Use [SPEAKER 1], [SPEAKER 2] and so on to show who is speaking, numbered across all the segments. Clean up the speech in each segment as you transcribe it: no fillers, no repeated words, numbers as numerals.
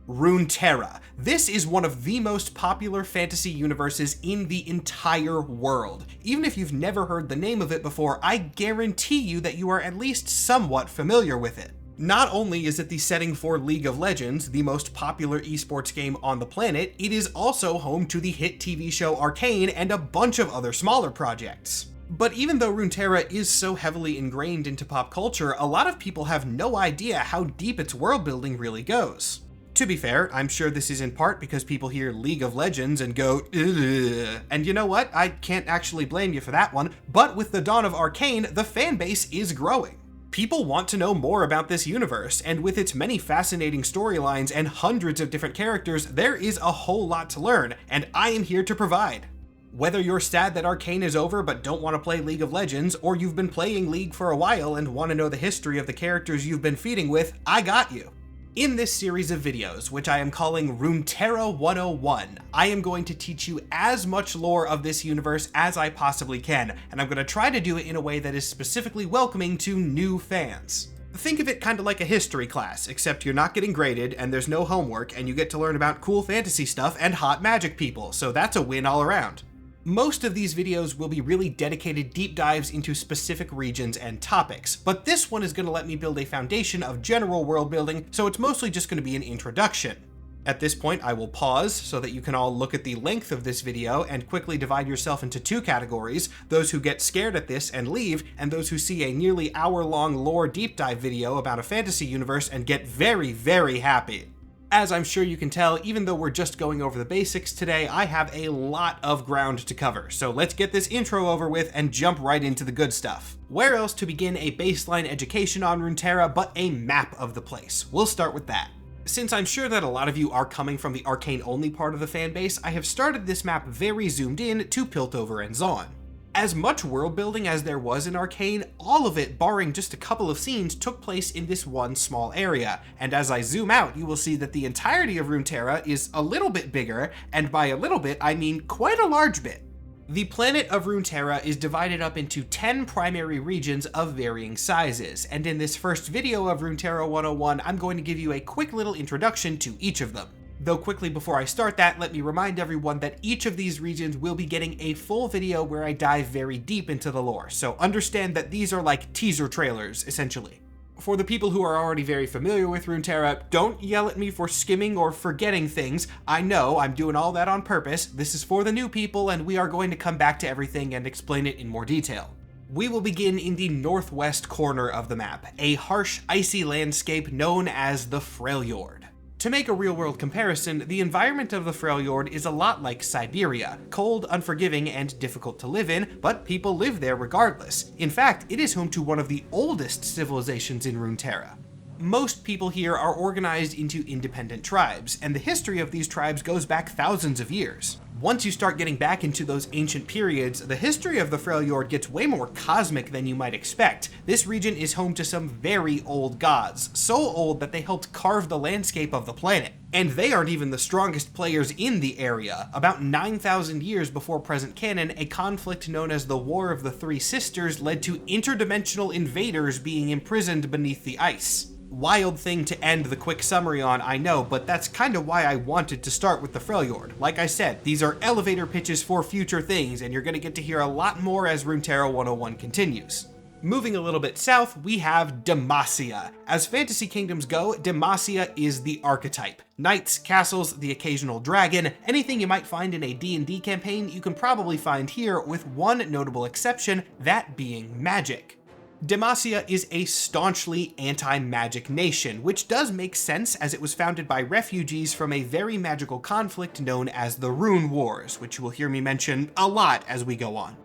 [SPEAKER 1] Runeterra. This is one of the most popular fantasy universes in the entire world. Even if you've never heard the name of it before, I guarantee you that you are at least somewhat familiar with it. Not only is it the setting for League of Legends, the most popular esports game on the planet, it is also home to the hit TV show Arcane and a bunch of other smaller projects. But even though Runeterra is so heavily ingrained into pop culture, a lot of people have no idea how deep its world building really goes. To be fair, I'm sure this is in part because people hear League of Legends and go, ugh. And you know what? I can't actually blame you for that one, but with the dawn of Arcane, the fanbase is growing. People want to know more about this universe, and with its many fascinating storylines and hundreds of different characters, there is a whole lot to learn, and I am here to provide. Whether you're sad that Arcane is over but don't want to play League of Legends, or you've been playing League for a while and want to know the history of the characters you've been feeding with, I got you. In this series of videos, which I am calling Runeterra 101, I am going to teach you as much lore of this universe as I possibly can, and I'm going to try to do it in a way that is specifically welcoming to new fans. Think of it kind of like a history class, except you're not getting graded and there's no homework and you get to learn about cool fantasy stuff and hot magic people, so that's a win all around. Most of these videos will be really dedicated deep dives into specific regions and topics, but this one is going to let me build a foundation of general world building, so it's mostly just going to be an introduction. At this point, I will pause so that you can all look at the length of this video and quickly divide yourself into two categories: those who get scared at this and leave, and those who see a nearly hour-long lore deep dive video about a fantasy universe and get very, very happy. As I'm sure you can tell, even though we're just going over the basics today, I have a lot of ground to cover, so let's get this intro over with and jump right into the good stuff. Where else to begin a baseline education on Runeterra but a map of the place? We'll start with that. Since I'm sure that a lot of you are coming from the Arcane-only part of the fanbase, I have started this map very zoomed in to Piltover and Zaun. As much world building as there was in Arcane, all of it, barring just a couple of scenes, took place in this one small area, and as I zoom out, you will see that the entirety of Runeterra is a little bit bigger, and by a little bit, I mean quite a large bit. The planet of Runeterra is divided up into 10 primary regions of varying sizes, and in this first video of Runeterra 101, I'm going to give you a quick little introduction to each of them. Though quickly before I start that, let me remind everyone that each of these regions will be getting a full video where I dive very deep into the lore, so understand that these are like teaser trailers, essentially. For the people who are already very familiar with Runeterra, don't yell at me for skimming or forgetting things. I know, I'm doing all that on purpose. This is for the new people, and we are going to come back to everything and explain it in more detail. We will begin in the northwest corner of the map, a harsh, icy landscape known as the Freljord. To make a real-world comparison, the environment of the Freljord is a lot like Siberia, cold, unforgiving, and difficult to live in, but people live there regardless. In fact, it is home to one of the oldest civilizations in Runeterra. Most people here are organized into independent tribes, and the history of these tribes goes back thousands of years. Once you start getting back into those ancient periods, the history of the Freljord gets way more cosmic than you might expect. This region is home to some very old gods, so old that they helped carve the landscape of the planet. And they aren't even the strongest players in the area. About 9,000 years before present canon, a conflict known as the War of the Three Sisters led to interdimensional invaders being imprisoned beneath the ice. Wild thing to end the quick summary on, I know, but that's kind of why I wanted to start with the Freljord. Like I said, these are elevator pitches for future things, and you're going to get to hear a lot more as Runeterra 101 continues. Moving a little bit south, we have Demacia. As fantasy kingdoms go, Demacia is the archetype. Knights, castles, the occasional dragon, anything you might find in a D&D campaign you can probably find here, with one notable exception, that being magic. Demacia is a staunchly anti-magic nation, which does make sense as it was founded by refugees from a very magical conflict known as the Rune Wars, which you will hear me mention a lot as we go on.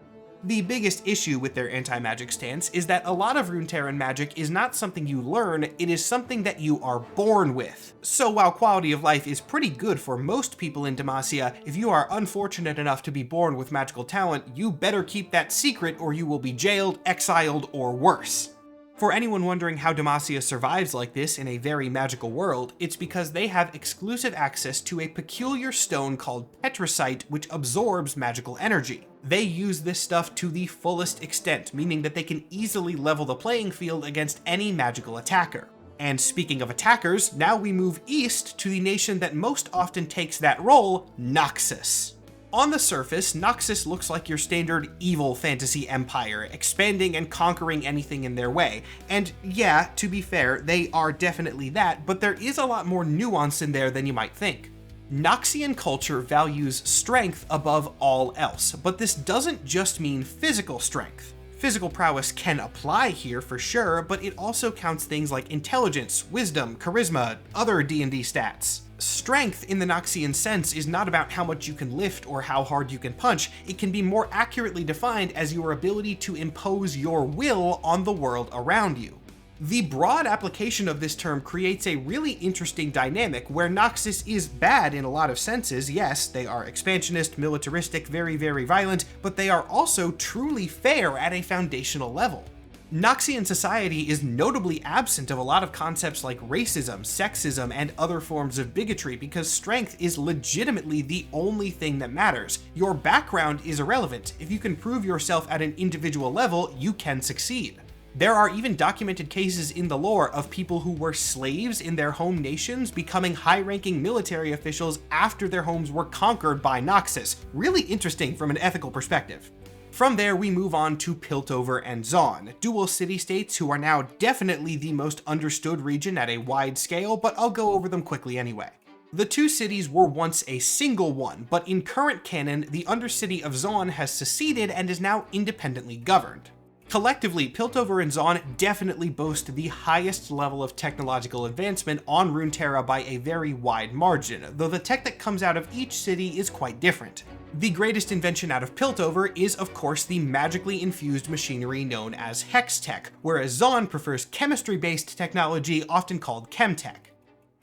[SPEAKER 1] The biggest issue with their anti-magic stance is that a lot of Runeterran magic is not something you learn, it is something that you are born with. So while quality of life is pretty good for most people in Demacia, if you are unfortunate enough to be born with magical talent, you better keep that secret or you will be jailed, exiled, or worse. For anyone wondering how Demacia survives like this in a very magical world, it's because they have exclusive access to a peculiar stone called Petricite, which absorbs magical energy. They use this stuff to the fullest extent, meaning that they can easily level the playing field against any magical attacker. And speaking of attackers, now we move east to the nation that most often takes that role, Noxus. On the surface, Noxus looks like your standard evil fantasy empire, expanding and conquering anything in their way. And yeah, to be fair, they are definitely that, but there is a lot more nuance in there than you might think. Noxian culture values strength above all else, but this doesn't just mean physical strength. Physical prowess can apply here for sure, but it also counts things like intelligence, wisdom, charisma, other D&D stats. Strength in the Noxian sense is not about how much you can lift or how hard you can punch. It can be more accurately defined as your ability to impose your will on the world around you. The broad application of this term creates a really interesting dynamic where Noxus is bad in a lot of senses. Yes, they are expansionist, militaristic, very, very violent, but they are also truly fair at a foundational level. Noxian society is notably absent of a lot of concepts like racism, sexism, and other forms of bigotry because strength is legitimately the only thing that matters. Your background is irrelevant. If you can prove yourself at an individual level, you can succeed. There are even documented cases in the lore of people who were slaves in their home nations becoming high-ranking military officials after their homes were conquered by Noxus. Really interesting from an ethical perspective. From there, we move on to Piltover and Zaun, dual city-states who are now definitely the most understood region at a wide scale, but I'll go over them quickly anyway. The two cities were once a single one, but in current canon, the Undercity of Zaun has seceded and is now independently governed. Collectively, Piltover and Zaun definitely boast the highest level of technological advancement on Runeterra by a very wide margin, though the tech that comes out of each city is quite different. The greatest invention out of Piltover is, of course, the magically infused machinery known as Hex Tech, whereas Zaun prefers chemistry-based technology often called Chemtech.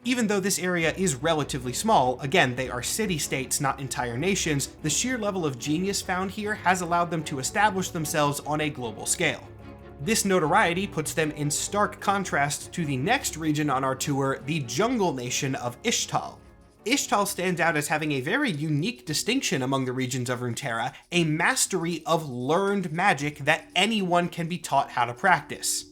[SPEAKER 1] Even though this area is relatively small, again, they are city-states, not entire nations, the sheer level of genius found here has allowed them to establish themselves on a global scale. This notoriety puts them in stark contrast to the next region on our tour, the jungle nation of Ishtal. Ishtal stands out as having a very unique distinction among the regions of Runeterra, a mastery of learned magic that anyone can be taught how to practice.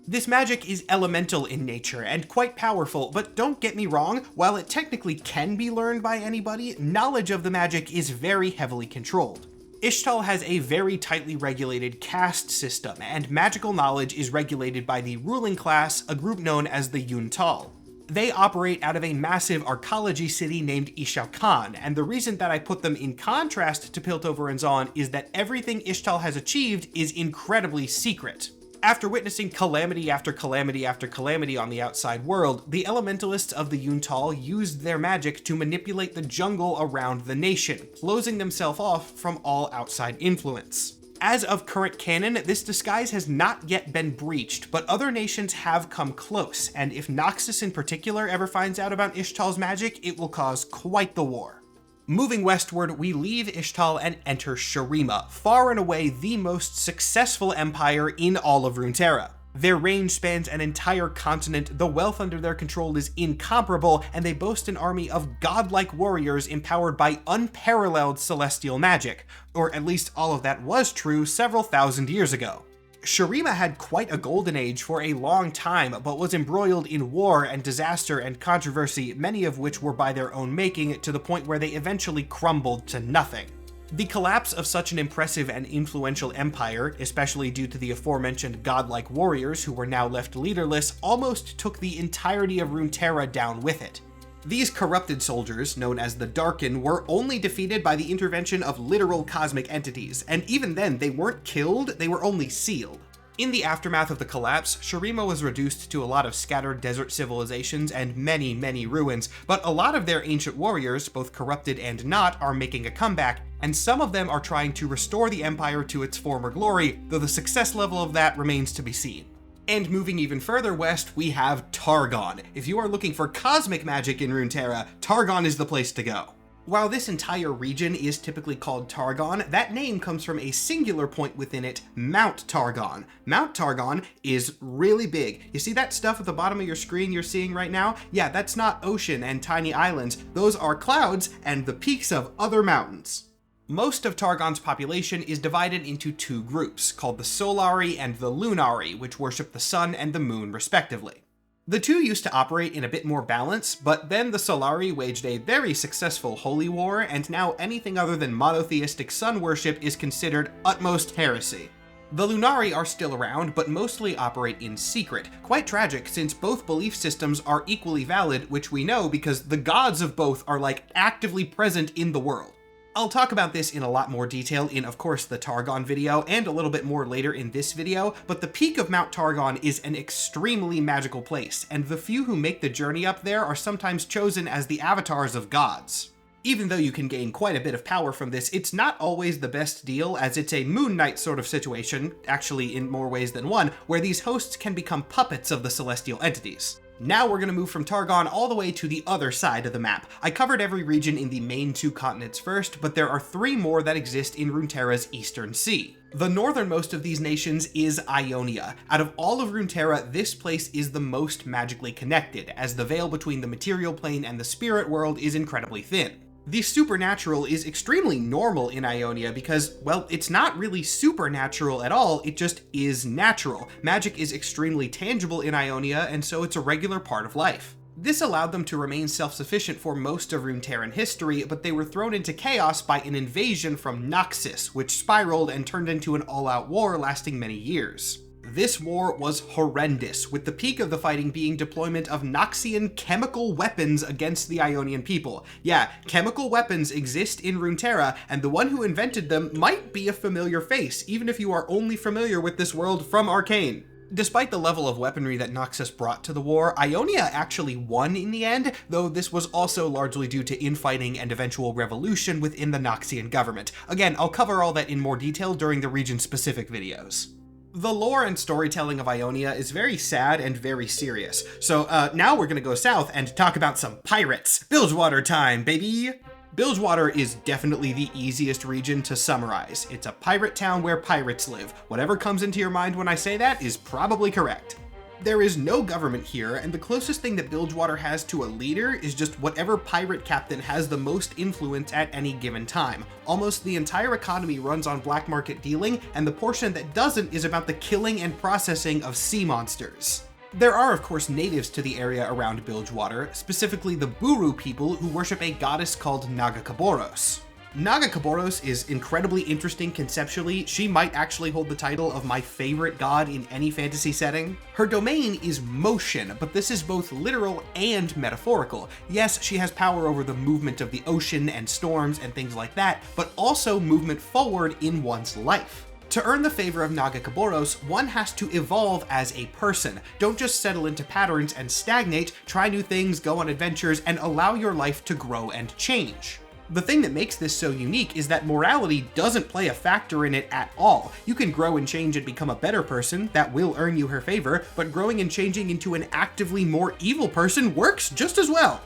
[SPEAKER 1] This magic is elemental in nature and quite powerful, but don't get me wrong, while it technically can be learned by anybody, knowledge of the magic is very heavily controlled. Ishtal has a very tightly regulated caste system, and magical knowledge is regulated by the ruling class, a group known as the Yuntal. They operate out of a massive arcology city named Ishaukan, and the reason that I put them in contrast to Piltover and Zaun is that everything Ishtal has achieved is incredibly secret. After witnessing calamity after calamity after calamity on the outside world, the elementalists of the Yuntal used their magic to manipulate the jungle around the nation, closing themselves off from all outside influence. As of current canon, this disguise has not yet been breached, but other nations have come close, and if Noxus in particular ever finds out about Ishtal's magic, it will cause quite the war. Moving westward, we leave Ishtal and enter Shurima, far and away the most successful empire in all of Runeterra. Their range spans an entire continent, the wealth under their control is incomparable, and they boast an army of godlike warriors empowered by unparalleled celestial magic, or at least all of that was true several thousand years ago. Shurima had quite a golden age for a long time, but was embroiled in war and disaster and controversy, many of which were by their own making, to the point where they eventually crumbled to nothing. The collapse of such an impressive and influential empire, especially due to the aforementioned godlike warriors who were now left leaderless, almost took the entirety of Runeterra down with it. These corrupted soldiers, known as the Darkin, were only defeated by the intervention of literal cosmic entities, and even then they weren't killed, they were only sealed. In the aftermath of the collapse, Shurima was reduced to a lot of scattered desert civilizations and many, many ruins, but a lot of their ancient warriors, both corrupted and not, are making a comeback, and some of them are trying to restore the empire to its former glory, though the success level of that remains to be seen. And moving even further west, we have Targon. If you are looking for cosmic magic in Runeterra, Targon is the place to go. While this entire region is typically called Targon, that name comes from a singular point within it, Mount Targon. Mount Targon is really big. You see that stuff at the bottom of your screen you're seeing right now? Yeah, that's not ocean and tiny islands. Those are clouds and the peaks of other mountains. Most of Targon's population is divided into two groups, called the Solari and the Lunari, which worship the sun and the moon respectively. The two used to operate in a bit more balance, but then the Solari waged a very successful holy war, and now anything other than monotheistic sun worship is considered utmost heresy. The Lunari are still around, but mostly operate in secret. Quite tragic, since both belief systems are equally valid, which we know because the gods of both are actively present in the world. I'll talk about this in a lot more detail in, of course, the Targon video, and a little bit more later in this video, but the peak of Mount Targon is an extremely magical place, and the few who make the journey up there are sometimes chosen as the avatars of gods. Even though you can gain quite a bit of power from this, it's not always the best deal, as it's a Moon Knight sort of situation, actually in more ways than one, where these hosts can become puppets of the celestial entities. Now we're going to move from Targon all the way to the other side of the map. I covered every region in the main 2 continents first, but there are 3 more that exist in Runeterra's Eastern Sea. The northernmost of these nations is Ionia. Out of all of Runeterra, this place is the most magically connected, as the veil between the material plane and the spirit world is incredibly thin. The supernatural is extremely normal in Ionia because, well, it's not really supernatural at all, it just is natural. Magic is extremely tangible in Ionia, and so it's a regular part of life. This allowed them to remain self-sufficient for most of Runeterran history, but they were thrown into chaos by an invasion from Noxus, which spiraled and turned into an all-out war lasting many years. This war was horrendous, with the peak of the fighting being deployment of Noxian chemical weapons against the Ionian people. Yeah, chemical weapons exist in Runeterra, and the one who invented them might be a familiar face, even if you are only familiar with this world from Arcane. Despite the level of weaponry that Noxus brought to the war, Ionia actually won in the end, though this was also largely due to infighting and eventual revolution within the Noxian government. Again, I'll cover all that in more detail during the region-specific videos. The lore and storytelling of Ionia is very sad and very serious. So now we're gonna go south and talk about some pirates. Bilgewater time, baby! Bilgewater is definitely the easiest region to summarize. It's a pirate town where pirates live. Whatever comes into your mind when I say that is probably correct. There is no government here, and the closest thing that Bilgewater has to a leader is just whatever pirate captain has the most influence at any given time. Almost the entire economy runs on black market dealing, and the portion that doesn't is about the killing and processing of sea monsters. There are, of course, natives to the area around Bilgewater, specifically the Buru people who worship a goddess called Nagakaboros. Nagakaboros is incredibly interesting conceptually. She might actually hold the title of my favorite god in any fantasy setting. Her domain is motion, but this is both literal and metaphorical. Yes, she has power over the movement of the ocean and storms and things like that, but also movement forward in one's life. To earn the favor of Nagakaboros, one has to evolve as a person. Don't just settle into patterns and stagnate, try new things, go on adventures, and allow your life to grow and change. The thing that makes this so unique is that morality doesn't play a factor in it at all. You can grow and change and become a better person, that will earn you her favor, but growing and changing into an actively more evil person works just as well.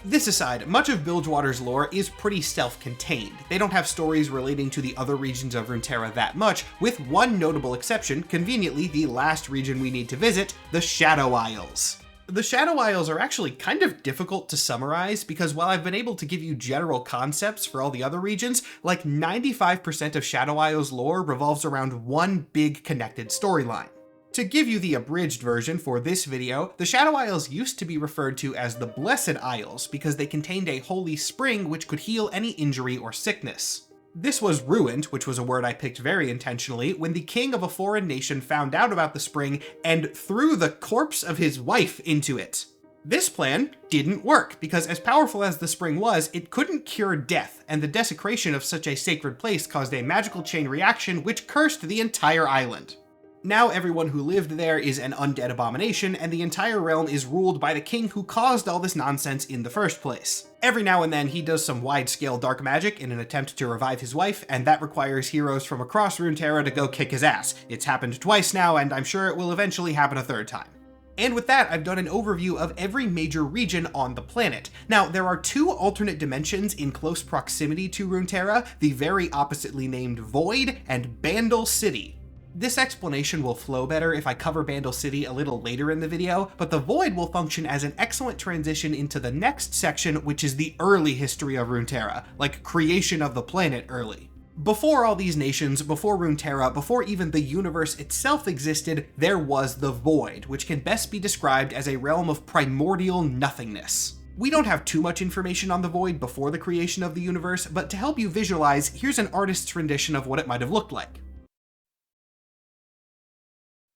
[SPEAKER 1] This aside, much of Bilgewater's lore is pretty self-contained. They don't have stories relating to the other regions of Runeterra that much, with one notable exception, conveniently the last region we need to visit, the Shadow Isles. The Shadow Isles are actually kind of difficult to summarize because while I've been able to give you general concepts for all the other regions, like 95% of Shadow Isles lore revolves around one big connected storyline. To give you the abridged version for this video, the Shadow Isles used to be referred to as the Blessed Isles because they contained a holy spring which could heal any injury or sickness. This was ruined, which was a word I picked very intentionally, when the king of a foreign nation found out about the spring and threw the corpse of his wife into it. This plan didn't work, because as powerful as the spring was, it couldn't cure death, and the desecration of such a sacred place caused a magical chain reaction which cursed the entire island. Now everyone who lived there is an undead abomination, and the entire realm is ruled by the king who caused all this nonsense in the first place. Every now and then he does some wide-scale dark magic in an attempt to revive his wife, and that requires heroes from across Runeterra to go kick his ass. It's happened twice now, and I'm sure it will eventually happen a third time. And with that, I've done an overview of every major region on the planet. Now, there are 2 alternate dimensions in close proximity to Runeterra, the very oppositely named Void and Bandle City. This explanation will flow better if I cover Bandle City a little later in the video, but the Void will function as an excellent transition into the next section, which is the early history of Runeterra, like creation of the planet early. Before all these nations, before Runeterra, before even the universe itself existed, there was the Void, which can best be described as a realm of primordial nothingness. We don't have too much information on the Void before the creation of the universe, but to help you visualize, here's an artist's rendition of what it might have looked like.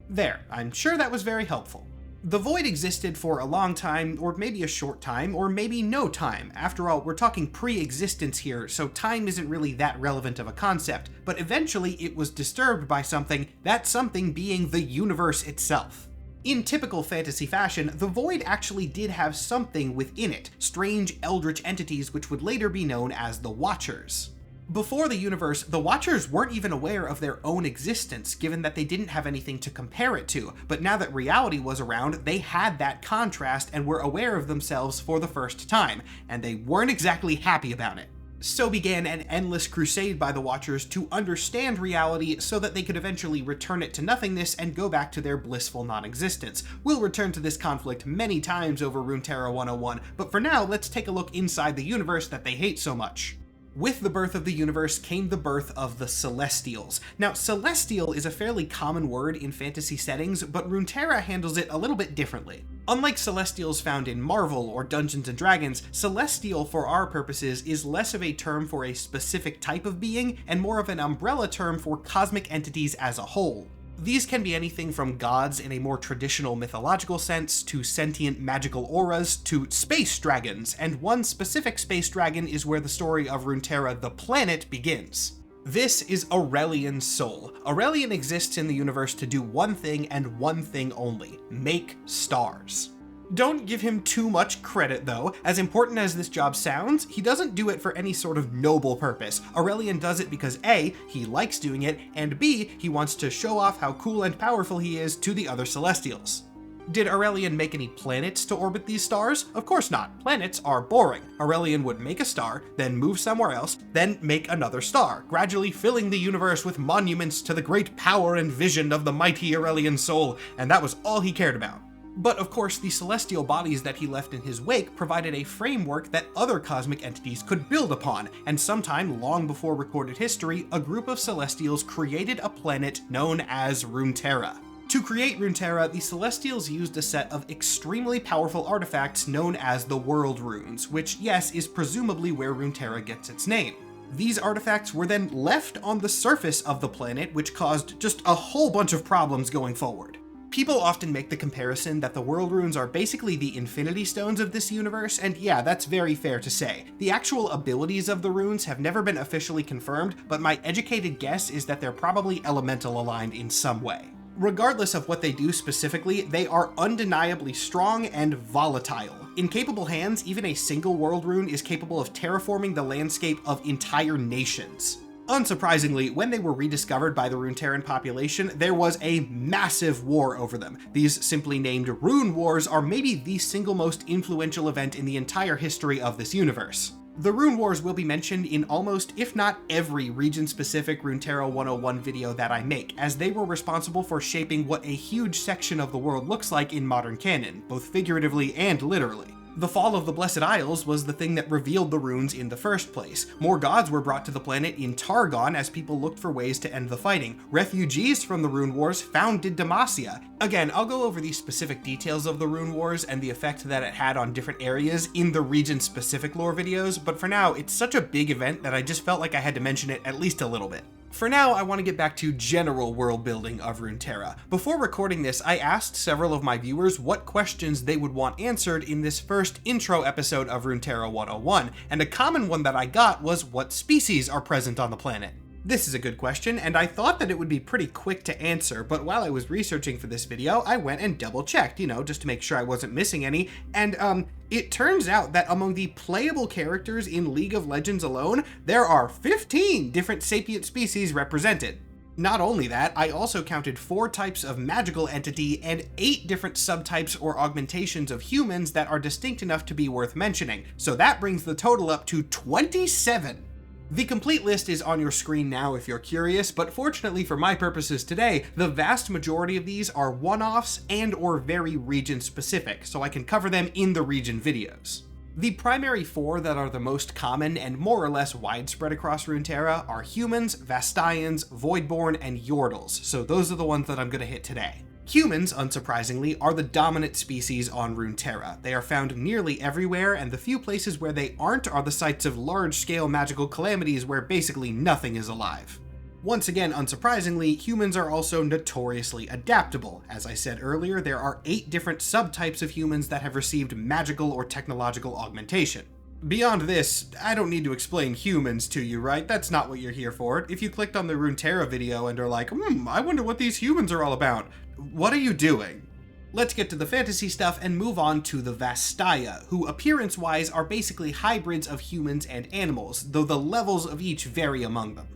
[SPEAKER 1] There, I'm sure that was very helpful. The Void existed for a long time, or maybe a short time, or maybe no time. After all, we're talking pre-existence here, so time isn't really that relevant of a concept, but eventually it was disturbed by something, that something being the universe itself. In typical fantasy fashion, the Void actually did have something within it, strange eldritch entities which would later be known as the Watchers. Before the universe, the Watchers weren't even aware of their own existence, given that they didn't have anything to compare it to, but now that reality was around, they had that contrast and were aware of themselves for the first time, and they weren't exactly happy about it. So began an endless crusade by the Watchers to understand reality so that they could eventually return it to nothingness and go back to their blissful non-existence. We'll return to this conflict many times over Runeterra 101, but for now, let's take a look inside the universe that they hate so much. With the birth of the universe came the birth of the Celestials. Now, Celestial is a fairly common word in fantasy settings, but Runeterra handles it a little bit differently. Unlike Celestials found in Marvel or Dungeons & Dragons, Celestial for our purposes is less of a term for a specific type of being and more of an umbrella term for cosmic entities as a whole. These can be anything from gods in a more traditional mythological sense, to sentient magical auras, to space dragons, and one specific space dragon is where the story of Runeterra the planet begins. This is Aurelian's soul. Aurelian exists in the universe to do one thing and one thing only: make stars. Don't give him too much credit though. As important as this job sounds, he doesn't do it for any sort of noble purpose. Aurelian does it because A, he likes doing it, and B, he wants to show off how cool and powerful he is to the other Celestials. Did Aurelian make any planets to orbit these stars? Of course not. Planets are boring. Aurelian would make a star, then move somewhere else, then make another star, gradually filling the universe with monuments to the great power and vision of the mighty Aurelian soul, and that was all he cared about. But of course, the celestial bodies that he left in his wake provided a framework that other cosmic entities could build upon, and sometime long before recorded history, a group of Celestials created a planet known as Runeterra. To create Runeterra, the Celestials used a set of extremely powerful artifacts known as the World Runes, which, yes, is presumably where Runeterra gets its name. These artifacts were then left on the surface of the planet, which caused just a whole bunch of problems going forward. People often make the comparison that the World Runes are basically the Infinity Stones of this universe, and yeah, that's very fair to say. The actual abilities of the runes have never been officially confirmed, but my educated guess is that they're probably elemental aligned in some way. Regardless of what they do specifically, they are undeniably strong and volatile. In capable hands, even a single World Rune is capable of terraforming the landscape of entire nations. Unsurprisingly, when they were rediscovered by the Runeterran population, there was a massive war over them. These simply named Rune Wars are maybe the single most influential event in the entire history of this universe. The Rune Wars will be mentioned in almost, if not every, region-specific Runeterra 101 video that I make, as they were responsible for shaping what a huge section of the world looks like in modern canon, both figuratively and literally. The fall of the Blessed Isles was the thing that revealed the runes in the first place. More gods were brought to the planet in Targon as people looked for ways to end the fighting. Refugees from the Rune Wars founded Demacia. Again, I'll go over the specific details of the Rune Wars and the effect that it had on different areas in the region-specific lore videos, but for now, it's such a big event that I just felt like I had to mention it at least a little bit. For now, I want to get back to general world building of Runeterra. Before recording this, I asked several of my viewers what questions they would want answered in this first intro episode of Runeterra 101, and a common one that I got was what species are present on the planet. This is a good question, and I thought that it would be pretty quick to answer, but while I was researching for this video, I went and double-checked, just to make sure I wasn't missing any, and it turns out that among the playable characters in League of Legends alone, there are 15 different sapient species represented. Not only that, I also counted 4 types of magical entity and 8 different subtypes or augmentations of humans that are distinct enough to be worth mentioning, so that brings the total up to 27. The complete list is on your screen now if you're curious, but fortunately for my purposes today, the vast majority of these are one-offs and or very region-specific, so I can cover them in the region videos. The primary four that are the most common and more or less widespread across Runeterra are humans, Vastians, Voidborn, and Yordles, so those are the ones that I'm going to hit today. Humans, unsurprisingly, are the dominant species on Runeterra. They are found nearly everywhere, and the few places where they aren't are the sites of large-scale magical calamities where basically nothing is alive. Once again, unsurprisingly, humans are also notoriously adaptable. As I said earlier, there are 8 different subtypes of humans that have received magical or technological augmentation. Beyond this, I don't need to explain humans to you, right? That's not what you're here for. If you clicked on the Runeterra video and are like, I wonder what these humans are all about, what are you doing? Let's get to the fantasy stuff and move on to the Vastaya, who appearance-wise are basically hybrids of humans and animals, though the levels of each vary among them.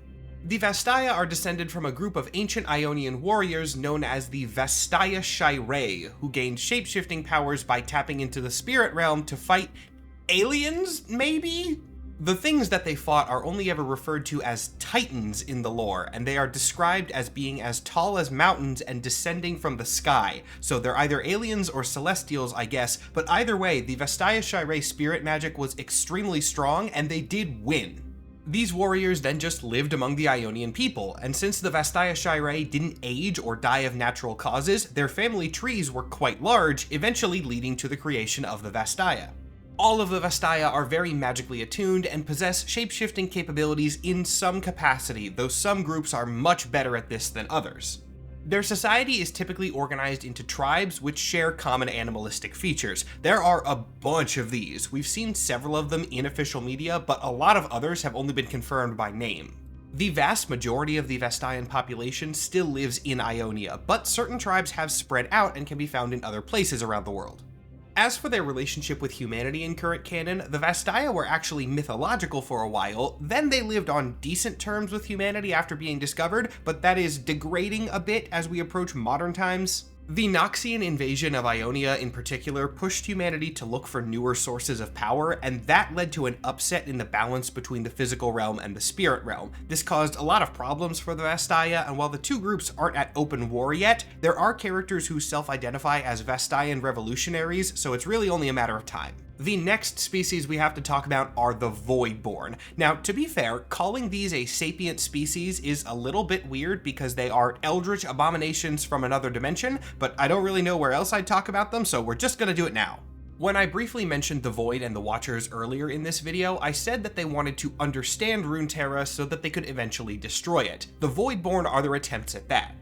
[SPEAKER 1] The Vastaya are descended from a group of ancient Ionian warriors known as the Vastaya Shirei, who gained shape-shifting powers by tapping into the spirit realm to fight aliens, maybe? The things that they fought are only ever referred to as titans in the lore, and they are described as being as tall as mountains and descending from the sky, so they're either aliens or celestials, I guess, but either way, the Vastaya Shirei spirit magic was extremely strong, and they did win. These warriors then just lived among the Ionian people, and since the Vastaya Shirei didn't age or die of natural causes, their family trees were quite large, eventually leading to the creation of the Vastaya. All of the Vastaya are very magically attuned and possess shape-shifting capabilities in some capacity, though some groups are much better at this than others. Their society is typically organized into tribes which share common animalistic features. There are a bunch of these. We've seen several of them in official media, but a lot of others have only been confirmed by name. The vast majority of the Vastian population still lives in Ionia, but certain tribes have spread out and can be found in other places around the world. As for their relationship with humanity in current canon, the Vastaya were actually mythological for a while, then they lived on decent terms with humanity after being discovered, but that is degrading a bit as we approach modern times. The Noxian invasion of Ionia in particular pushed humanity to look for newer sources of power, and that led to an upset in the balance between the physical realm and the spirit realm. This caused a lot of problems for the Vastaya, and while the two groups aren't at open war yet, there are characters who self-identify as Vastian revolutionaries, so it's really only a matter of time. The next species we have to talk about are the Voidborn. Now, to be fair, calling these a sapient species is a little bit weird because they are eldritch abominations from another dimension, but I don't really know where else I'd talk about them, so we're just gonna do it now. When I briefly mentioned the Void and the Watchers earlier in this video, I said that they wanted to understand Runeterra so that they could eventually destroy it. The Voidborn are their attempts at that.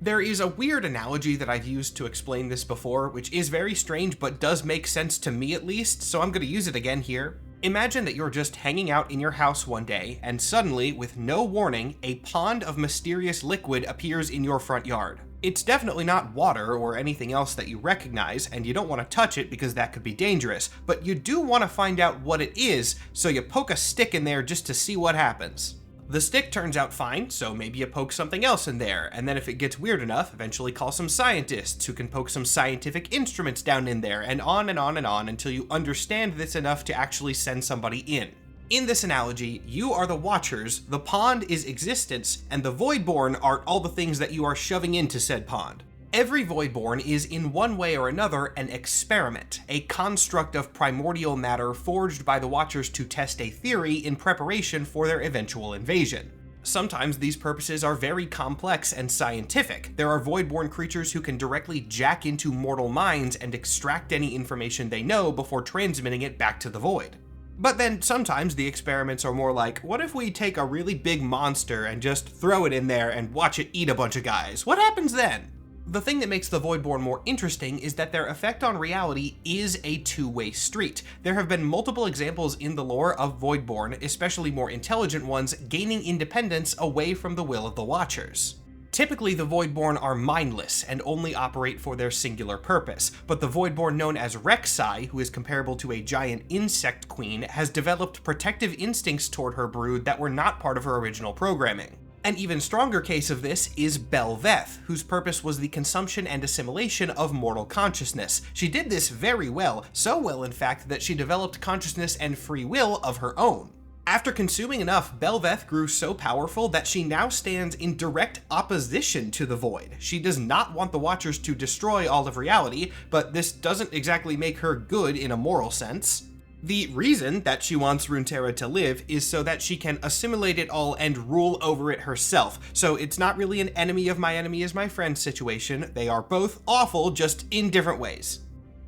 [SPEAKER 1] There is a weird analogy that I've used to explain this before, which is very strange but does make sense to me at least, so I'm going to use it again here. Imagine that you're just hanging out in your house one day, and suddenly, with no warning, a pond of mysterious liquid appears in your front yard. It's definitely not water or anything else that you recognize, and you don't want to touch it because that could be dangerous, but you do want to find out what it is, so you poke a stick in there just to see what happens. The stick turns out fine, so maybe you poke something else in there, and then if it gets weird enough, eventually call some scientists who can poke some scientific instruments down in there, and on and on and on until you understand this enough to actually send somebody in. In this analogy, you are the Watchers, the pond is existence, and the Voidborn are all the things that you are shoving into said pond. Every Voidborn is in one way or another an experiment, a construct of primordial matter forged by the Watchers to test a theory in preparation for their eventual invasion. Sometimes these purposes are very complex and scientific. There are Voidborn creatures who can directly jack into mortal minds and extract any information they know before transmitting it back to the Void. But then sometimes the experiments are more like, what if we take a really big monster and just throw it in there and watch it eat a bunch of guys? What happens then? The thing that makes the Voidborn more interesting is that their effect on reality is a two-way street. There have been multiple examples in the lore of Voidborn, especially more intelligent ones, gaining independence away from the will of the Watchers. Typically, the Voidborn are mindless and only operate for their singular purpose, but the Voidborn known as Rek'Sai, who is comparable to a giant insect queen, has developed protective instincts toward her brood that were not part of her original programming. An even stronger case of this is Bel'Veth, whose purpose was the consumption and assimilation of mortal consciousness. She did this very well, so well in fact that she developed consciousness and free will of her own. After consuming enough, Bel'Veth grew so powerful that she now stands in direct opposition to the Void. She does not want the Watchers to destroy all of reality, but this doesn't exactly make her good in a moral sense. The reason that she wants Runeterra to live is so that she can assimilate it all and rule over it herself. So it's not really an enemy of my enemy is my friend situation. They are both awful, just in different ways.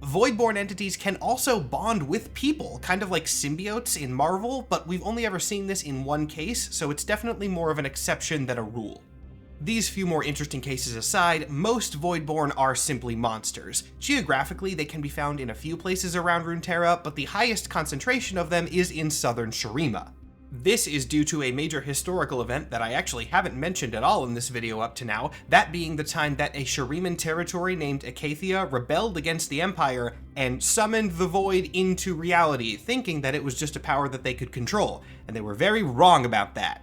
[SPEAKER 1] Voidborn entities can also bond with people, kind of like symbiotes in Marvel, but we've only ever seen this in one case, so it's definitely more of an exception than a rule. These few more interesting cases aside, most Voidborn are simply monsters. Geographically, they can be found in a few places around Runeterra, but the highest concentration of them is in southern Shurima. This is due to a major historical event that I actually haven't mentioned at all in this video up to now, that being the time that a Shuriman territory named Acacia rebelled against the Empire and summoned the Void into reality, thinking that it was just a power that they could control, and they were very wrong about that.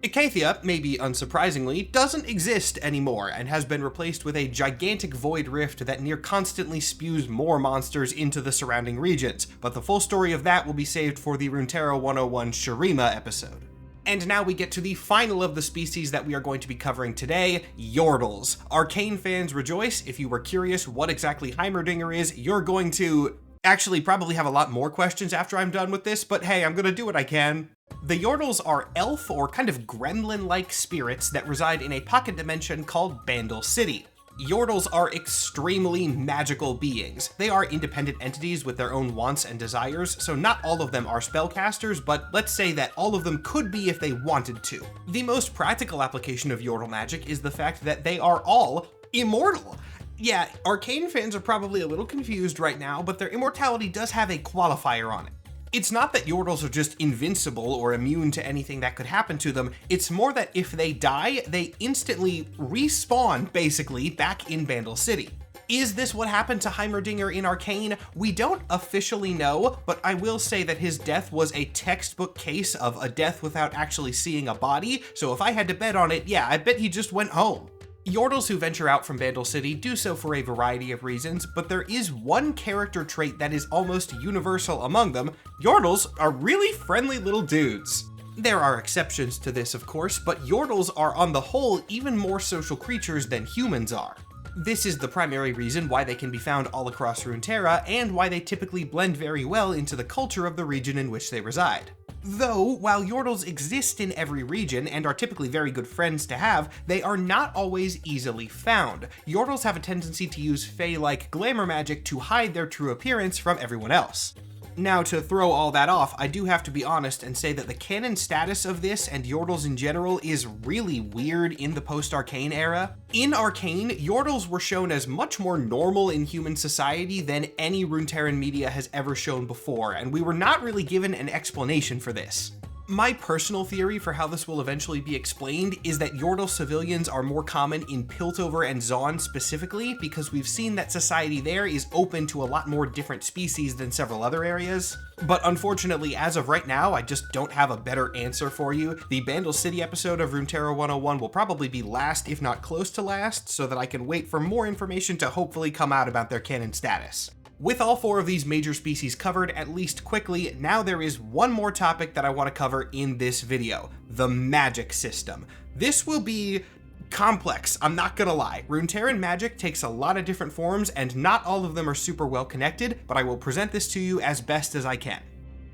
[SPEAKER 1] Acacia, maybe unsurprisingly, doesn't exist anymore and has been replaced with a gigantic void rift that near constantly spews more monsters into the surrounding regions, but the full story of that will be saved for the Runeterra 101 Shurima episode. And now we get to the final of the species that we are going to be covering today, Yordles. Arcane fans rejoice. If you were curious what exactly Heimerdinger is, you're going to actually probably have a lot more questions after I'm done with this, but hey, I'm gonna do what I can. The Yordles are elf or kind of gremlin-like spirits that reside in a pocket dimension called Bandle City. Yordles are extremely magical beings. They are independent entities with their own wants and desires, so not all of them are spellcasters, but let's say that all of them could be if they wanted to. The most practical application of Yordle magic is the fact that they are all immortal. Yeah, Arcane fans are probably a little confused right now, but their immortality does have a qualifier on it. It's not that Yordles are just invincible or immune to anything that could happen to them, it's more that if they die, they instantly respawn, basically, back in Bandle City. Is this what happened to Heimerdinger in Arcane? We don't officially know, but I will say that his death was a textbook case of a death without actually seeing a body, so if I had to bet on it, yeah, I bet he just went home. Yordles who venture out from Bandle City do so for a variety of reasons, but there is one character trait that is almost universal among them. Yordles are really friendly little dudes. There are exceptions to this, of course, but Yordles are on the whole even more social creatures than humans are. This is the primary reason why they can be found all across Runeterra, and why they typically blend very well into the culture of the region in which they reside. Though, while Yordles exist in every region and are typically very good friends to have, they are not always easily found. Yordles have a tendency to use Fey-like glamour magic to hide their true appearance from everyone else. Now, to throw all that off, I do have to be honest and say that the canon status of this and Yordles in general is really weird in the post-Arcane era. In Arcane, Yordles were shown as much more normal in human society than any Runeterran media has ever shown before, and we were not really given an explanation for this. My personal theory for how this will eventually be explained is that Yordle civilians are more common in Piltover and Zaun specifically, because we've seen that society there is open to a lot more different species than several other areas. But unfortunately, as of right now, I just don't have a better answer for you. The Bandle City episode of Runeterra 101 will probably be last, if not close to last, so that I can wait for more information to hopefully come out about their canon status. With all four of these major species covered, at least quickly, now there is one more topic that I want to cover in this video, the magic system. This will be complex, I'm not gonna lie. Runeterran magic takes a lot of different forms, and not all of them are super well connected, but I will present this to you as best as I can.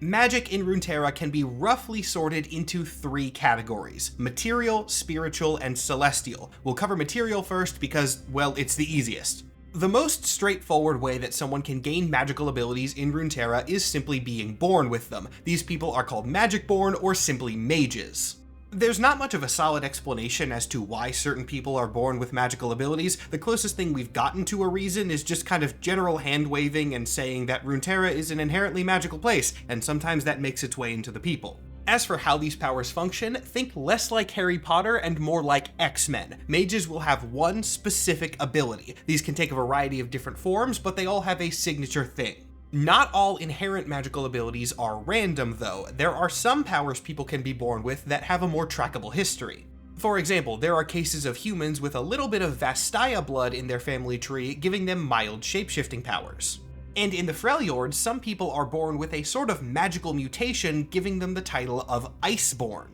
[SPEAKER 1] Magic in Runeterra can be roughly sorted into three categories: material, spiritual, and celestial. We'll cover material first because, well, it's the easiest. The most straightforward way that someone can gain magical abilities in Runeterra is simply being born with them. These people are called magic-born or simply mages. There's not much of a solid explanation as to why certain people are born with magical abilities. The closest thing we've gotten to a reason is just kind of general hand-waving and saying that Runeterra is an inherently magical place, and sometimes that makes its way into the people. As for how these powers function, think less like Harry Potter and more like X-Men. Mages will have one specific ability. These can take a variety of different forms, but they all have a signature thing. Not all inherent magical abilities are random, though. There are some powers people can be born with that have a more trackable history. For example, there are cases of humans with a little bit of Vastaya blood in their family tree, giving them mild shapeshifting powers. And in the Freljord, some people are born with a sort of magical mutation, giving them the title of Iceborn.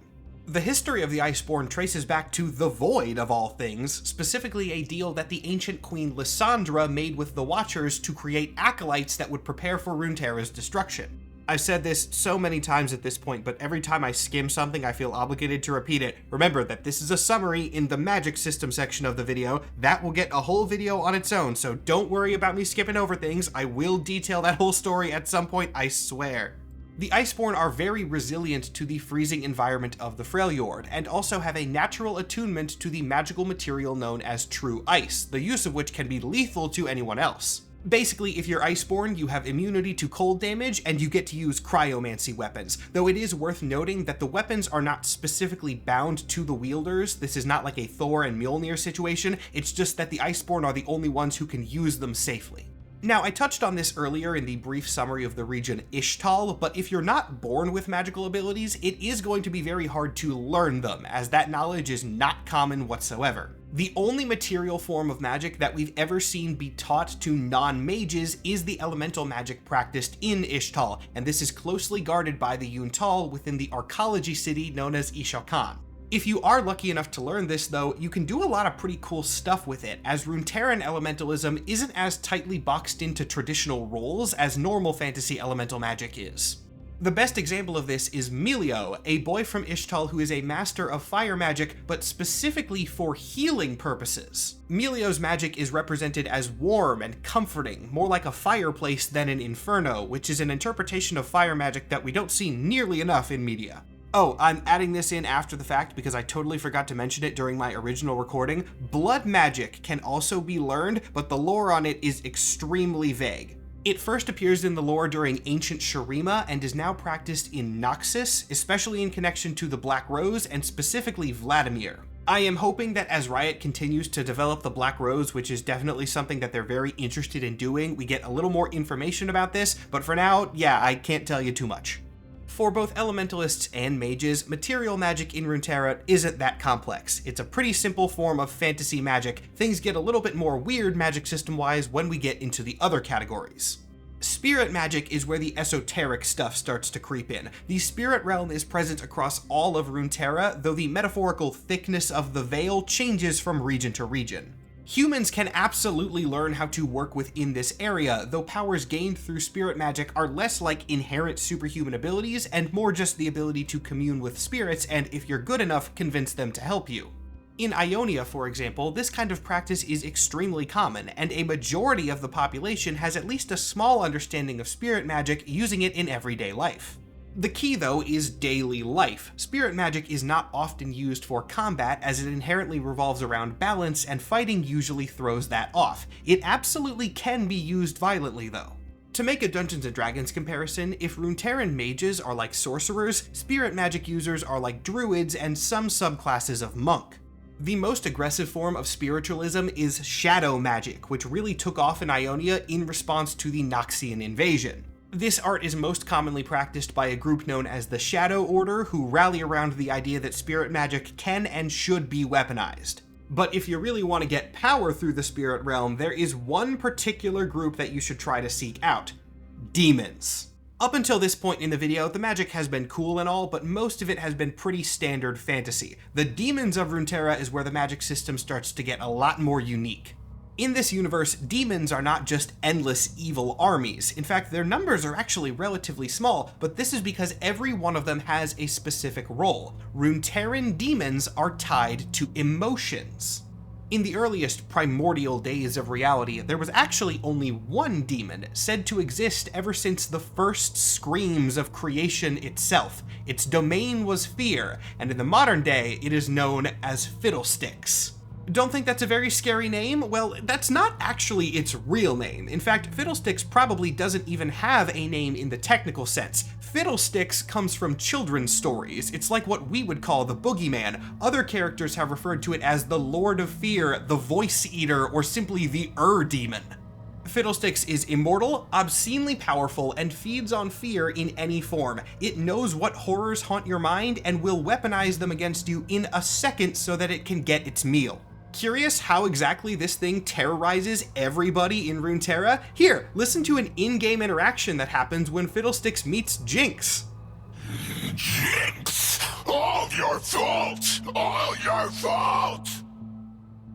[SPEAKER 1] The history of the Iceborn traces back to the Void of all things, specifically a deal that the ancient queen Lysandra made with the Watchers to create acolytes that would prepare for Runeterra's destruction. I've said this so many times at this point, but every time I skim something, I feel obligated to repeat it. Remember that this is a summary in the magic system section of the video. That will get a whole video on its own, so don't worry about me skipping over things. I will detail that whole story at some point, I swear. The Iceborn are very resilient to the freezing environment of the Freljord, and also have a natural attunement to the magical material known as true ice, the use of which can be lethal to anyone else. Basically, if you're Iceborn, you have immunity to cold damage, and you get to use cryomancy weapons, though it is worth noting that the weapons are not specifically bound to the wielders. This is not like a Thor and Mjolnir situation, it's just that the Iceborn are the only ones who can use them safely. Now, I touched on this earlier in the brief summary of the region Ishtal, but if you're not born with magical abilities, it is going to be very hard to learn them, as that knowledge is not common whatsoever. The only material form of magic that we've ever seen be taught to non-mages is the elemental magic practiced in Ishtal, and this is closely guarded by the Yuntal within the arcology city known as Ishalkan. If you are lucky enough to learn this, though, you can do a lot of pretty cool stuff with it, as Runeterran elementalism isn't as tightly boxed into traditional roles as normal fantasy elemental magic is. The best example of this is Melio, a boy from Ishtal who is a master of fire magic, but specifically for healing purposes. Melio's magic is represented as warm and comforting, more like a fireplace than an inferno, which is an interpretation of fire magic that we don't see nearly enough in media. Oh, I'm adding this in after the fact because I totally forgot to mention it during my original recording. Blood magic can also be learned, but the lore on it is extremely vague. It first appears in the lore during ancient Shurima and is now practiced in Noxus, especially in connection to the Black Rose and specifically Vladimir. I am hoping that as Riot continues to develop the Black Rose, which is definitely something that they're very interested in doing, we get a little more information about this, but for now, yeah, I can't tell you too much. For both elementalists and mages, material magic in Runeterra isn't that complex. It's a pretty simple form of fantasy magic. Things get a little bit more weird magic system-wise when we get into the other categories. Spirit magic is where the esoteric stuff starts to creep in. The spirit realm is present across all of Runeterra, though the metaphorical thickness of the veil changes from region to region. Humans can absolutely learn how to work within this area, though powers gained through spirit magic are less like inherent superhuman abilities and more just the ability to commune with spirits and, if you're good enough, convince them to help you. In Ionia, for example, this kind of practice is extremely common, and a majority of the population has at least a small understanding of spirit magic, using it in everyday life. The key, though, is daily life. Spirit magic is not often used for combat, as it inherently revolves around balance, and fighting usually throws that off. It absolutely can be used violently, though. To make a Dungeons & Dragons comparison, if Runeterran mages are like sorcerers, spirit magic users are like druids and some subclasses of monk. The most aggressive form of spiritualism is shadow magic, which really took off in Ionia in response to the Noxian invasion. This art is most commonly practiced by a group known as the Shadow Order, who rally around the idea that spirit magic can and should be weaponized. But if you really want to get power through the spirit realm, there is one particular group that you should try to seek out: demons. Up until this point in the video, the magic has been cool and all, but most of it has been pretty standard fantasy. The demons of Runeterra is where the magic system starts to get a lot more unique. In this universe, demons are not just endless evil armies. In fact, their numbers are actually relatively small, but this is because every one of them has a specific role. Runeterran demons are tied to emotions. In the earliest primordial days of reality, there was actually only one demon, said to exist ever since the first screams of creation itself. Its domain was fear, and in the modern day, it is known as Fiddlesticks. Don't think that's a very scary name? Well, that's not actually its real name. In fact, Fiddlesticks probably doesn't even have a name in the technical sense. Fiddlesticks comes from children's stories. It's like what we would call the boogeyman. Other characters have referred to it as the Lord of Fear, the Voice Eater, or simply the Demon. Fiddlesticks is immortal, obscenely powerful, and feeds on fear in any form. It knows what horrors haunt your mind and will weaponize them against you in a second so that it can get its meal. Curious how exactly this thing terrorizes everybody in Runeterra? Here, listen to an in-game interaction that happens when Fiddlesticks meets Jinx.
[SPEAKER 2] Jinx! All your fault! All your fault!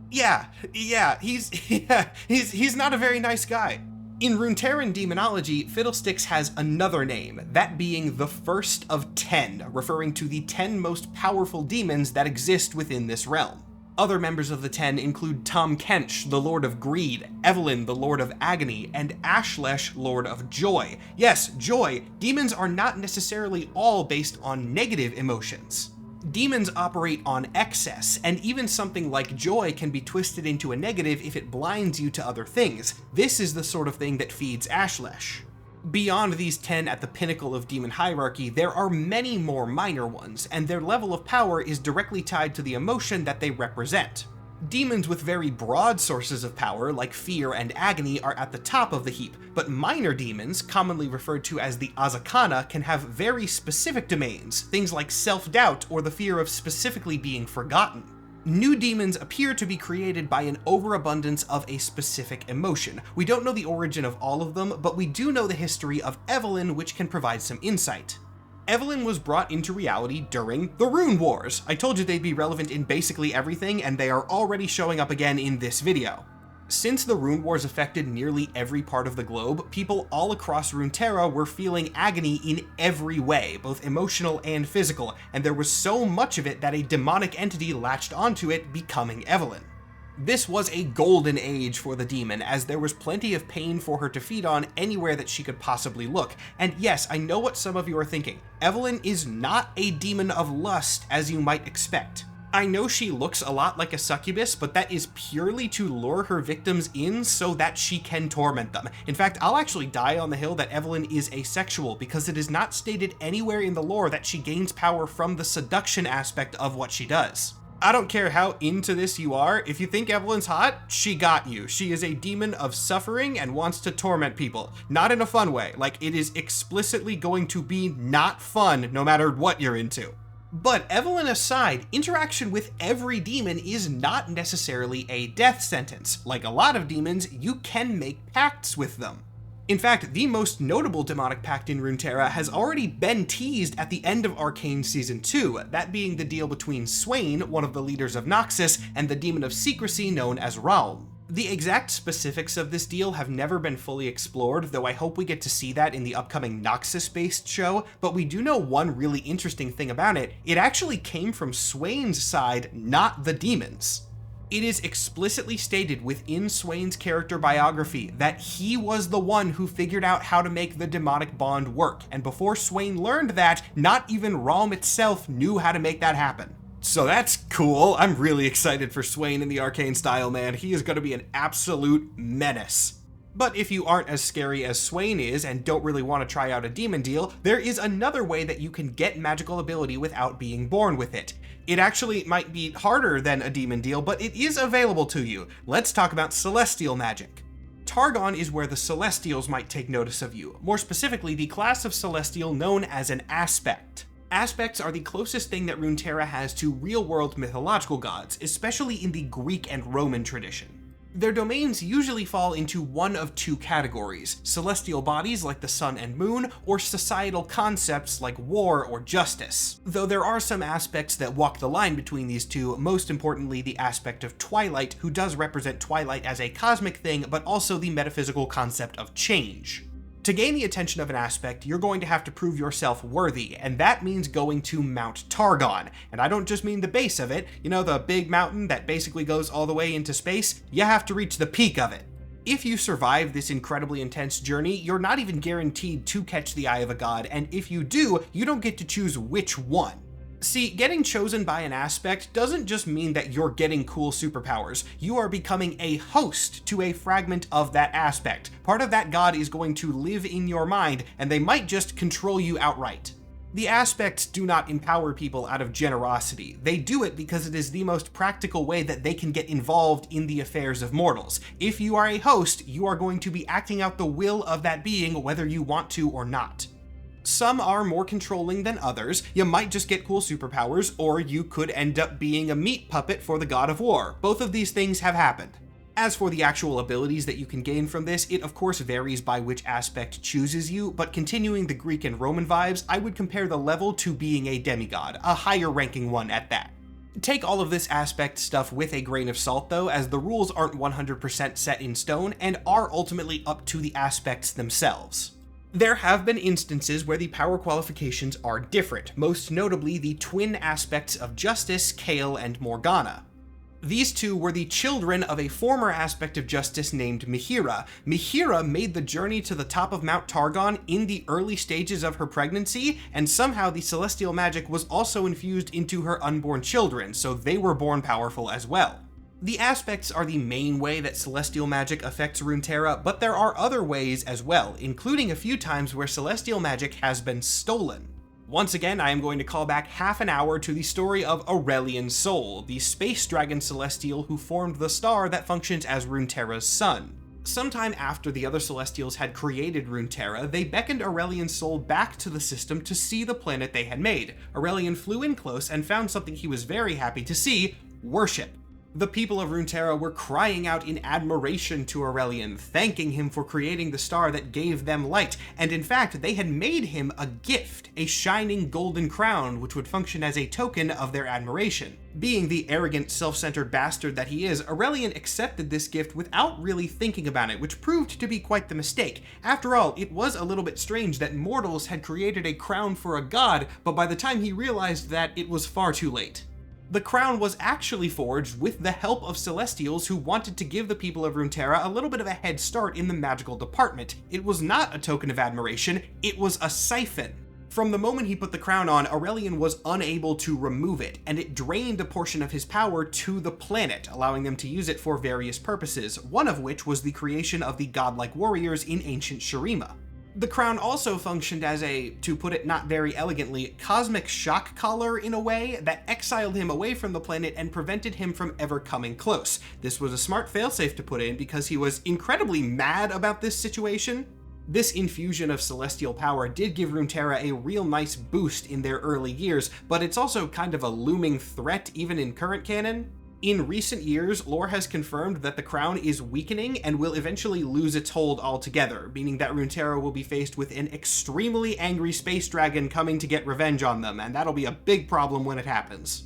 [SPEAKER 1] Yeah, he's not a very nice guy. In Runeterran demonology, Fiddlesticks has another name, that being the First of 10, referring to the 10 most powerful demons that exist within this realm. Other members of the 10 include Tom Kench, the Lord of Greed, Evelyn, the Lord of Agony, and Ashlesh, Lord of Joy. Yes, joy. Demons are not necessarily all based on negative emotions. Demons operate on excess, and even something like joy can be twisted into a negative if it blinds you to other things. This is the sort of thing that feeds Ashlesh. Beyond these 10 at the pinnacle of demon hierarchy, there are many more minor ones, and their level of power is directly tied to the emotion that they represent. Demons with very broad sources of power, like fear and agony, are at the top of the heap, but minor demons, commonly referred to as the Azakana, can have very specific domains, things like self-doubt or the fear of specifically being forgotten. New demons appear to be created by an overabundance of a specific emotion. We don't know the origin of all of them, but we do know the history of Evelyn, which can provide some insight. Evelyn was brought into reality during the Rune Wars. I told you they'd be relevant in basically everything, and they are already showing up again in this video. Since the Rune Wars affected nearly every part of the globe, people all across Runeterra were feeling agony in every way, both emotional and physical, and there was so much of it that a demonic entity latched onto it, becoming Evelyn. This was a golden age for the demon, as there was plenty of pain for her to feed on anywhere that she could possibly look. And yes, I know what some of you are thinking. Evelyn is not a demon of lust as you might expect. I know she looks a lot like a succubus, but that is purely to lure her victims in so that she can torment them. In fact, I'll actually die on the hill that Evelyn is asexual, because it is not stated anywhere in the lore that she gains power from the seduction aspect of what she does. I don't care how into this you are, if you think Evelyn's hot, she got you. She is a demon of suffering and wants to torment people. Not in a fun way, like it is explicitly going to be not fun no matter what you're into. But Evelyn aside, interaction with every demon is not necessarily a death sentence. Like a lot of demons, you can make pacts with them. In fact, the most notable demonic pact in Runeterra has already been teased at the end of Arcane Season 2, that being the deal between Swain, one of the leaders of Noxus, and the demon of secrecy known as Raum. The exact specifics of this deal have never been fully explored, though I hope we get to see that in the upcoming Noxus-based show, but we do know one really interesting thing about it. It actually came from Swain's side, not the demons. It is explicitly stated within Swain's character biography that he was the one who figured out how to make the demonic bond work, and before Swain learned that, not even Raum itself knew how to make that happen. So that's cool. I'm really excited for Swain in the Arcane style, man. He is going to be an absolute menace. But if you aren't as scary as Swain is and don't really want to try out a demon deal, there is another way that you can get magical ability without being born with it. It actually might be harder than a demon deal, but it is available to you. Let's talk about celestial magic. Targon is where the Celestials might take notice of you, more specifically the class of Celestial known as an aspect. Aspects are the closest thing that Runeterra has to real-world mythological gods, especially in the Greek and Roman tradition. Their domains usually fall into one of two categories: celestial bodies like the sun and moon, or societal concepts like war or justice. Though there are some aspects that walk the line between these two, most importantly the aspect of Twilight, who does represent Twilight as a cosmic thing, but also the metaphysical concept of change. To gain the attention of an aspect, you're going to have to prove yourself worthy, and that means going to Mount Targon. And I don't just mean the base of it, you know, the big mountain that basically goes all the way into space. You have to reach the peak of it. If you survive this incredibly intense journey, you're not even guaranteed to catch the eye of a god, and if you do, you don't get to choose which one. See, getting chosen by an aspect doesn't just mean that you're getting cool superpowers. You are becoming a host to a fragment of that aspect. Part of that god is going to live in your mind, and they might just control you outright. The aspects do not empower people out of generosity. They do it because it is the most practical way that they can get involved in the affairs of mortals. If you are a host, you are going to be acting out the will of that being whether you want to or not. Some are more controlling than others. You might just get cool superpowers, or you could end up being a meat puppet for the god of war. Both of these things have happened. As for the actual abilities that you can gain from this, it of course varies by which aspect chooses you, but continuing the Greek and Roman vibes, I would compare the level to being a demigod, a higher ranking one at that. Take all of this aspect stuff with a grain of salt though, as the rules aren't 100% set in stone and are ultimately up to the aspects themselves. There have been instances where the power qualifications are different, most notably the twin aspects of Justice, Kale, and Morgana. These two were the children of a former aspect of Justice named Mihira. Mihira made the journey to the top of Mount Targon in the early stages of her pregnancy, and somehow the celestial magic was also infused into her unborn children, so they were born powerful as well. The aspects are the main way that celestial magic affects Runeterra, but there are other ways as well, including a few times where celestial magic has been stolen. Once again, I am going to call back half an hour to the story of Aurelian Sol, the space dragon celestial who formed the star that functions as Runeterra's sun. Sometime after the other celestials had created Runeterra, they beckoned Aurelian Sol back to the system to see the planet they had made. Aurelian flew in close and found something he was very happy to see: worship. The people of Runeterra were crying out in admiration to Aurelian, thanking him for creating the star that gave them light, and in fact, they had made him a gift, a shining golden crown, which would function as a token of their admiration. Being the arrogant, self-centered bastard that he is, Aurelian accepted this gift without really thinking about it, which proved to be quite the mistake. After all, it was a little bit strange that mortals had created a crown for a god, but by the time he realized that, it was far too late. The crown was actually forged with the help of Celestials who wanted to give the people of Runeterra a little bit of a head start in the magical department. It was not a token of admiration, it was a siphon. From the moment he put the crown on, Aurelian was unable to remove it, and it drained a portion of his power to the planet, allowing them to use it for various purposes, one of which was the creation of the godlike warriors in ancient Shurima. The crown also functioned as a, to put it not very elegantly, cosmic shock collar in a way that exiled him away from the planet and prevented him from ever coming close. This was a smart failsafe to put in because he was incredibly mad about this situation. This infusion of celestial power did give Runeterra a real nice boost in their early years, but it's also kind of a looming threat even in current canon. In recent years, lore has confirmed that the crown is weakening and will eventually lose its hold altogether, meaning that Runeterra will be faced with an extremely angry space dragon coming to get revenge on them, and that'll be a big problem when it happens.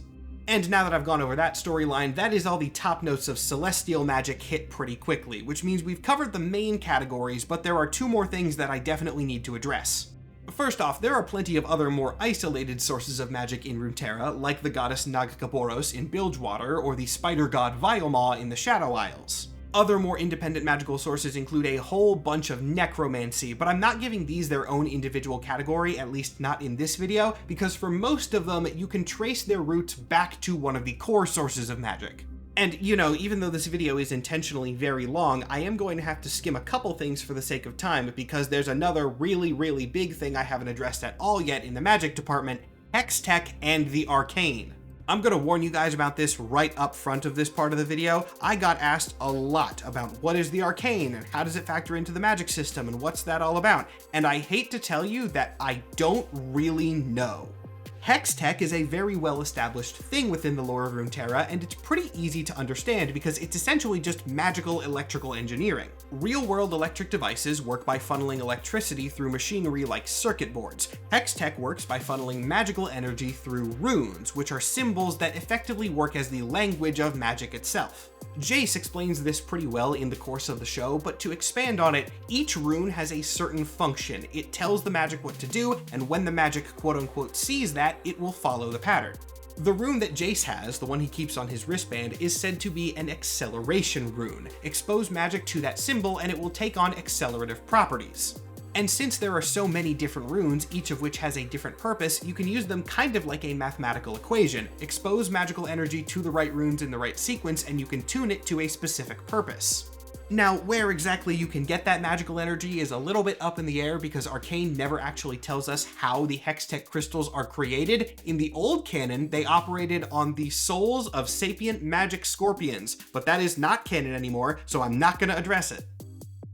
[SPEAKER 1] And now that I've gone over that storyline, that is all the top notes of celestial magic hit pretty quickly, which means we've covered the main categories, but there are two more things that I definitely need to address. First off, there are plenty of other more isolated sources of magic in Runeterra, like the goddess Nagkaboros in Bilgewater, or the spider god Vialmaw in the Shadow Isles. Other more independent magical sources include a whole bunch of necromancy, but I'm not giving these their own individual category, at least not in this video, because for most of them, you can trace their roots back to one of the core sources of magic. And, you know, even though this video is intentionally very long, I am going to have to skim a couple things for the sake of time, because there's another really big thing I haven't addressed at all yet in the magic department: Hextech and the Arcane. I'm gonna warn you guys about this right up front of this part of the video. I got asked a lot about what is the Arcane, and how does it factor into the magic system, and what's that all about? And I hate to tell you that I don't really know. Hextech is a very well-established thing within the lore of Runeterra, and it's pretty easy to understand because it's essentially just magical electrical engineering. Real-world electric devices work by funneling electricity through machinery like circuit boards. Hextech works by funneling magical energy through runes, which are symbols that effectively work as the language of magic itself. Jace explains this pretty well in the course of the show, but to expand on it, each rune has a certain function. It tells the magic what to do, and when the magic quote-unquote sees that, it will follow the pattern. The rune that Jace has, the one he keeps on his wristband, is said to be an acceleration rune. Expose magic to that symbol and it will take on accelerative properties. And since there are so many different runes, each of which has a different purpose, you can use them kind of like a mathematical equation. Expose magical energy to the right runes in the right sequence, and you can tune it to a specific purpose. Now, where exactly you can get that magical energy is a little bit up in the air because Arcane never actually tells us how the Hextech crystals are created. In the old canon, they operated on the souls of sapient magic scorpions, but that is not canon anymore, so I'm not going to address it.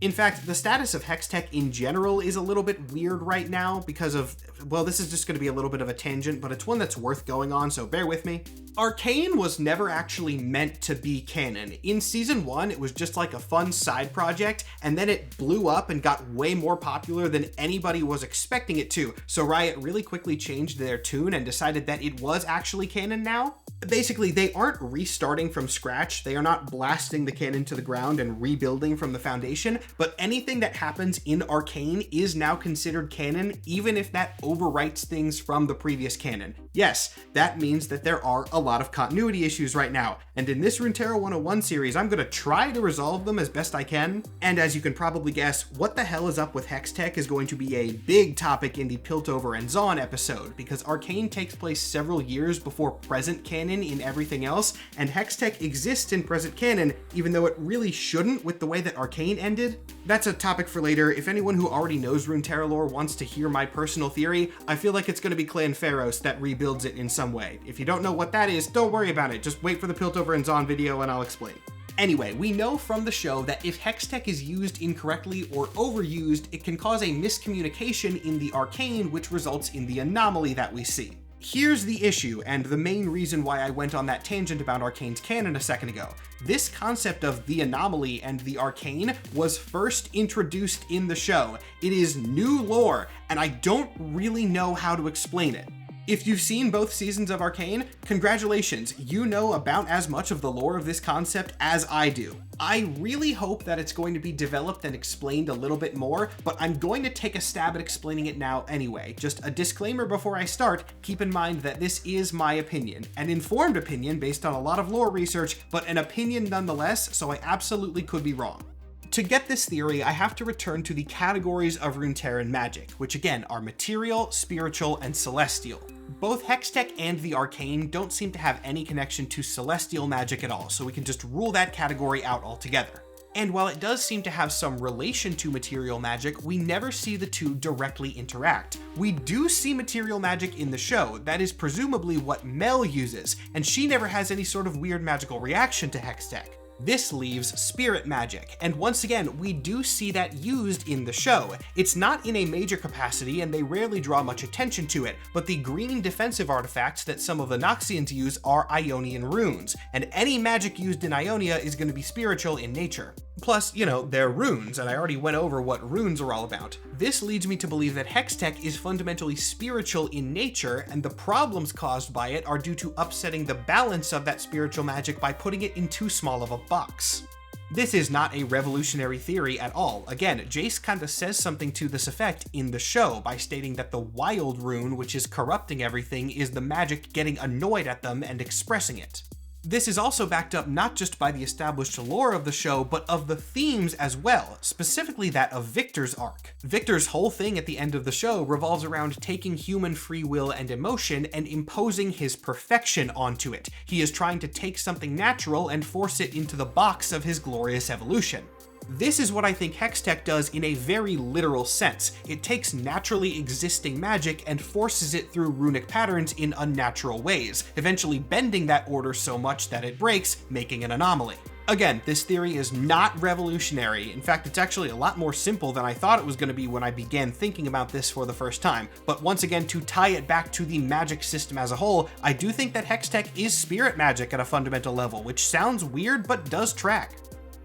[SPEAKER 1] In fact, the status of Hextech in general is a little bit weird right now because of, well, this is just going to be a little bit of a tangent, but it's one that's worth going on, so bear with me. Arcane was never actually meant to be canon. In Season 1, it was just like a fun side project, and then it blew up and got way more popular than anybody was expecting it to, so Riot really quickly changed their tune and decided that it was actually canon now. Basically, they aren't restarting from scratch. They are not blasting the canon to the ground and rebuilding from the foundation, but anything that happens in Arcane is now considered canon, even if that overwrites things from the previous canon. Yes, that means that there are a lot of continuity issues right now, and in this Runeterra 101 series, I'm going to try to resolve them as best I can. And as you can probably guess, what the hell is up with Hextech is going to be a big topic in the Piltover and Zaun episode, because Arcane takes place several years before present canon in everything else, and Hextech exists in present canon, even though it really shouldn't with the way that Arcane ended. That's a topic for later. If anyone who already knows Runeterra lore wants to hear my personal theory, I feel like it's going to be Clan Pharos that rebuilds it in some way. If you don't know what that is, don't worry about it. Just wait for the Piltover and Zaun video and I'll explain. Anyway, we know from the show that if Hextech is used incorrectly or overused, it can cause a miscommunication in the Arcane, which results in the anomaly that we see. Here's the issue, and the main reason why I went on that tangent about Arcane's canon a second ago. This concept of the anomaly and the Arcane was first introduced in the show. It is new lore, and I don't really know how to explain it. If you've seen both seasons of Arcane, congratulations, you know about as much of the lore of this concept as I do. I really hope that it's going to be developed and explained a little bit more, but I'm going to take a stab at explaining it now anyway. Just a disclaimer before I start, keep in mind that this is my opinion, an informed opinion based on a lot of lore research, but an opinion nonetheless, so I absolutely could be wrong. To get this theory, I have to return to the categories of Runeterran magic, which again are material, spiritual, and celestial. Both Hextech and the Arcane don't seem to have any connection to celestial magic at all, so we can just rule that category out altogether. And while it does seem to have some relation to material magic, we never see the two directly interact. We do see material magic in the show, that is presumably what Mel uses, and she never has any sort of weird magical reaction to Hextech. This leaves spirit magic, and once again, we do see that used in the show. It's not in a major capacity, and they rarely draw much attention to it, but the green defensive artifacts that some of the Noxians use are Ionian runes, and any magic used in Ionia is going to be spiritual in nature. Plus, you know, they're runes, and I already went over what runes are all about. This leads me to believe that Hextech is fundamentally spiritual in nature, and the problems caused by it are due to upsetting the balance of that spiritual magic by putting it in too small of a box. This is not a revolutionary theory at all. Again, Jace kinda says something to this effect in the show by stating that the wild rune, which is corrupting everything, is the magic getting annoyed at them and expressing it. This is also backed up not just by the established lore of the show, but of the themes as well, specifically that of Victor's arc. Victor's whole thing at the end of the show revolves around taking human free will and emotion and imposing his perfection onto it. He is trying to take something natural and force it into the box of his glorious evolution. This is what I think Hextech does in a very literal sense. It takes naturally existing magic and forces it through runic patterns in unnatural ways, eventually bending that order so much that it breaks, making an anomaly. Again, this theory is not revolutionary. In fact, it's actually a lot more simple than I thought it was going to be when I began thinking about this for the first time. But once again, to tie it back to the magic system as a whole, I do think that Hextech is spirit magic at a fundamental level, which sounds weird but does track.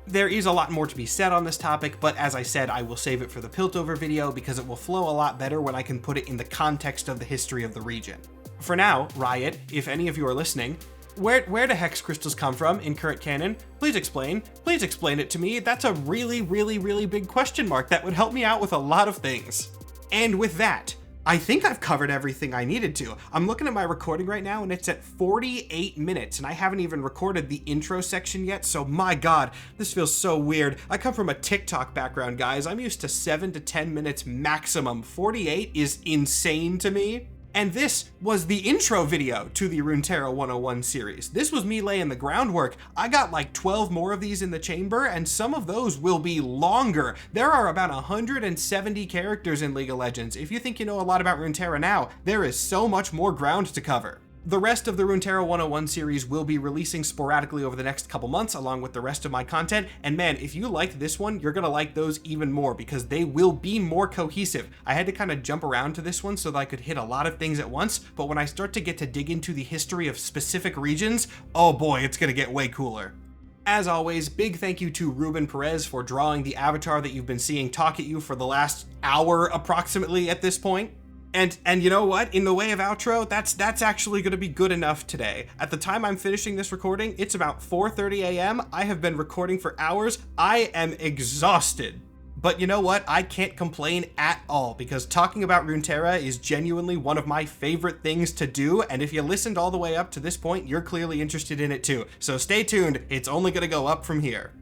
[SPEAKER 1] There is a lot more to be said on this topic, but as I said, I will save it for the Piltover video because it will flow a lot better when I can put it in the context of the history of the region. For now, Riot, if any of you are listening, where do hex crystals come from in current canon? Please explain it to me. That's a really big question mark that would help me out with a lot of things. And with that, I think I've covered everything I needed to. I'm looking at my recording right now and it's at 48 minutes and I haven't even recorded the intro section yet, so my god, this feels so weird. I come from a TikTok background, guys. I'm used to 7 to 10 minutes maximum. 48 is insane to me. And this was the intro video to the Runeterra 101 series. This was me laying the groundwork. I got like 12 more of these in the chamber, and some of those will be longer. There are about 170 characters in League of Legends. If you think you know a lot about Runeterra now, there is so much more ground to cover. The rest of the Runeterra 101 series will be releasing sporadically over the next couple months, along with the rest of my content. And man, if you liked this one, you're gonna like those even more because they will be more cohesive. I had to kind of jump around to this one so that I could hit a lot of things at once, but when I start to get to dig into the history of specific regions, oh boy, it's gonna get way cooler. As always, big thank you to Ruben Perez for drawing the avatar that you've been seeing talk at you for the last hour approximately at this point. And you know what? In the way of outro, that's actually going to be good enough today. At the time I'm finishing this recording, it's about 4:30 a.m. I have been recording for hours. I am exhausted. But you know what? I can't complain at all, because talking about Runeterra is genuinely one of my favorite things to do, and if you listened all the way up to this point, you're clearly interested in it too. So stay tuned, it's only going to go up from here.